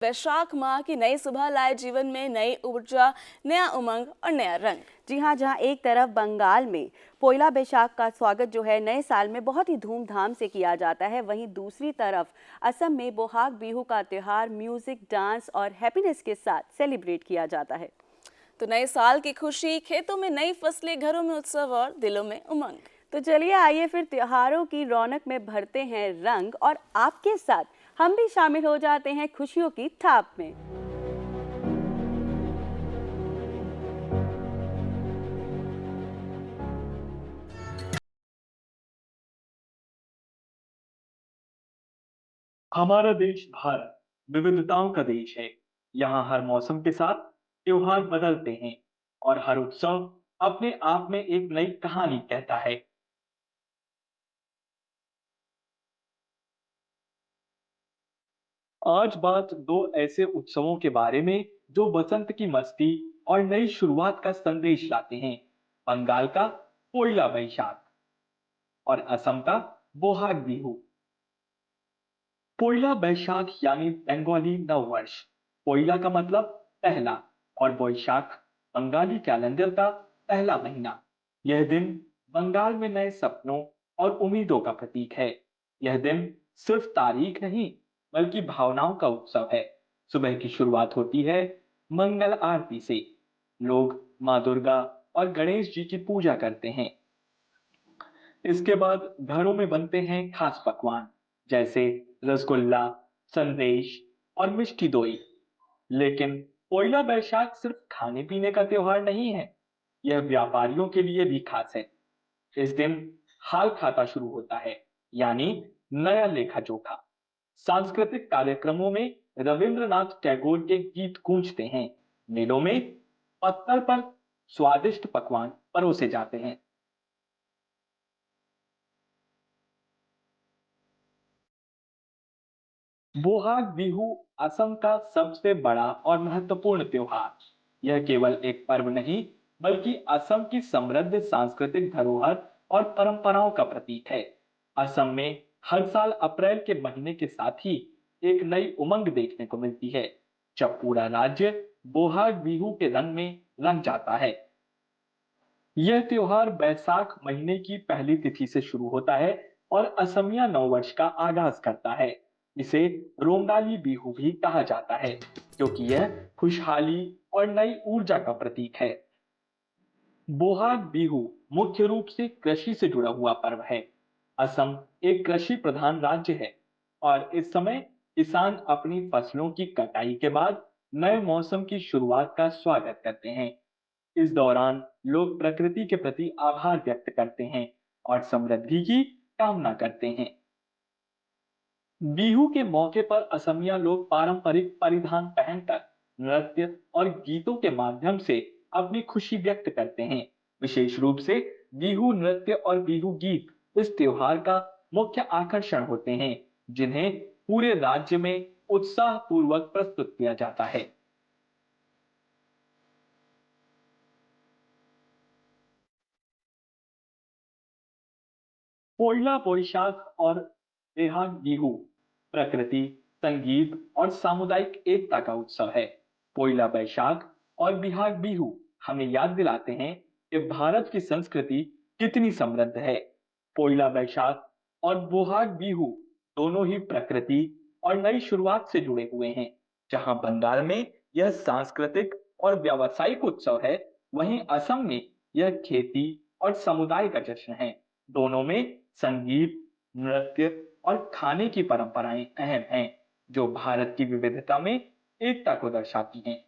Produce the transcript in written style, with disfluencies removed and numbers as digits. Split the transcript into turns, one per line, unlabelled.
वैशाख माह की नई सुबह लाए जीवन में नई ऊर्जा, नया उमंग और नया रंग।
जी हाँ, जहाँ एक तरफ बंगाल में पोइला बैशाख का स्वागत जो है नए साल में बहुत ही धूमधाम से किया जाता है, वहीं दूसरी तरफ असम में बोहाग बिहू का त्योहार म्यूजिक, डांस और हैप्पीनेस के साथ सेलिब्रेट किया जाता है।
तो नए साल की खुशी, खेतों में नई फसलें, घरों में उत्सव और दिलों में उमंग।
तो चलिए आइए फिर त्योहारों की रौनक में भरते हैं रंग और आपके साथ हम भी शामिल हो जाते हैं खुशियों की थाप में।
हमारा देश भारत विविधताओं का देश है। यहाँ हर मौसम के साथ त्योहार बदलते हैं और हर उत्सव अपने आप में एक नई कहानी कहता है। आज बात दो ऐसे उत्सवों के बारे में जो बसंत की मस्ती और नई शुरुआत का संदेश लाते हैं। बंगाल का पोइला बैशाख और असम का बोहाग बिहू। पोइला बैशाख यानी बंगाली नववर्ष। पोइला का मतलब पहला और बैशाख बंगाली कैलेंडर का पहला महीना। यह दिन बंगाल में नए सपनों और उम्मीदों का प्रतीक है। यह दिन सिर्फ तारीख नहीं बल्कि भावनाओं का उत्सव है। सुबह की शुरुआत होती है मंगल आरती से। लोग माँ दुर्गा और गणेश जी की पूजा करते हैं। इसके बाद घरों में बनते हैं खास पकवान जैसे रसगुल्ला, संदेश और मिष्टी दोई। लेकिन पोइला बैशाख सिर्फ खाने पीने का त्योहार नहीं है, यह व्यापारियों के लिए भी खास है। इस दिन हाल खाता शुरू होता है, यानी नया लेखा जोखा। सांस्कृतिक कार्यक्रमों में रविंद्रनाथ टैगोर के गीत गूंजते हैं। मेलों में पत्थर पर स्वादिष्ट पकवान परोसे जाते हैं। बोहाग बिहू असम का सबसे बड़ा और महत्वपूर्ण त्योहार। यह केवल एक पर्व नहीं बल्कि असम की समृद्ध सांस्कृतिक धरोहर और परंपराओं का प्रतीक है। असम में हर साल अप्रैल के महीने के साथ ही एक नई उमंग देखने को मिलती है, जब पूरा राज्य बोहाग बिहू के रंग में रंग जाता है। यह त्योहार बैसाख महीने की पहली तिथि से शुरू होता है और असमिया नववर्ष का आगाज करता है। इसे रोंगाली बिहू भी कहा जाता है क्योंकि यह खुशहाली और नई ऊर्जा का प्रतीक है। बोहाग बिहू मुख्य रूप से कृषि से जुड़ा हुआ पर्व है। असम एक कृषि प्रधान राज्य है और इस समय किसान अपनी फसलों की कटाई के बाद नए मौसम की शुरुआत का स्वागत करते हैं। इस दौरान लोग प्रकृति के प्रति आभार व्यक्त करते हैं और समृद्धि की कामना करते हैं। बिहू के मौके पर असमिया लोग पारंपरिक परिधान पहनकर नृत्य और गीतों के माध्यम से अपनी खुशी व्यक्त करते हैं। विशेष रूप से बिहू नृत्य और बिहू गीत इस त्योहार का मुख्य आकर्षण होते हैं, जिन्हें पूरे राज्य में उत्साह पूर्वक प्रस्तुत किया जाता है। पोइला बोईशाख और बेहाग बिहू प्रकृति, संगीत और सामुदायिक एकता का उत्सव है। पोइला बैशाख और बिहाग बिहू हमें याद दिलाते हैं कि भारत की संस्कृति कितनी समृद्ध है। पोइला बैशाख और बोहाग बिहू दोनों ही प्रकृति और नई शुरुआत से जुड़े हुए हैं। जहां बंगाल में यह सांस्कृतिक और व्यावसायिक उत्सव है, वहीं असम में यह खेती और समुदाय का जश्न है। दोनों में संगीत, नृत्य और खाने की परंपराएं अहम हैं, जो भारत की विविधता में एकता को दर्शाती हैं।